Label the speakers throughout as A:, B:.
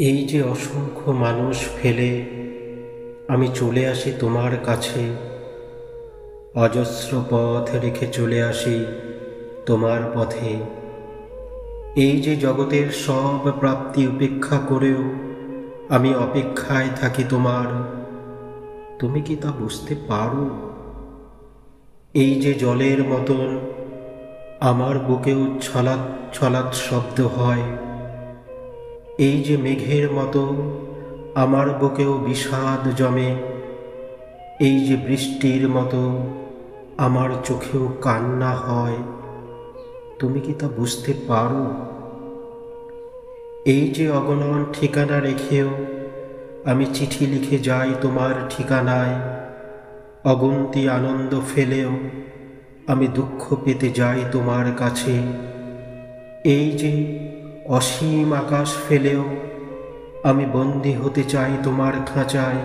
A: এই যে অসংখ্য মানুষ ফেলে আমি চলে আসি তোমার কাছে, অজস্র পথ রেখে চলে আসি তোমার পথে। এই যে জগতের সব প্রাপ্তি উপেক্ষা করেও আমি অপেক্ষায় থাকি তোমার, তুমি কি তা বুঝতে পারো? এই যে জলের মতন আমার বুকেও ছলাৎ ছলাৎ শব্দ হয়, এই যে মেঘের মতো আমার বুকেও বিষাদ জমে, এই যে বৃষ্টির মতো আমার চোখেও কান্না হয়, তুমি কি তা বুঝতে পারো? এই যে অগণন ঠিকানা রেখেও আমি চিঠি লিখে যাই তোমার ঠিকানায়, অগুন্তি আনন্দ ফেলেও আমি দুঃখ পেতে যাই তোমার কাছে। এই যে অসীম আকাশ ফেলেও আমি বন্দী হতে চাই তোমার খাঁচায়,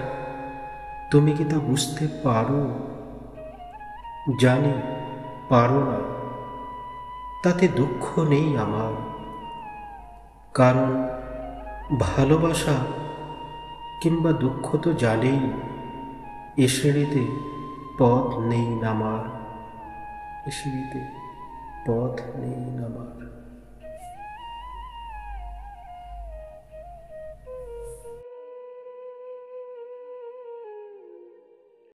A: তুমি কি তা বুঝতে পারো? জানি পারো না, তাতে দুঃখ নেই আমার, কারণ ভালোবাসা কিংবা দুঃখ তো জানেই এ সিঁড়িতে পথ নেই নামার, এ সিঁড়িতে পথ নেই নামার।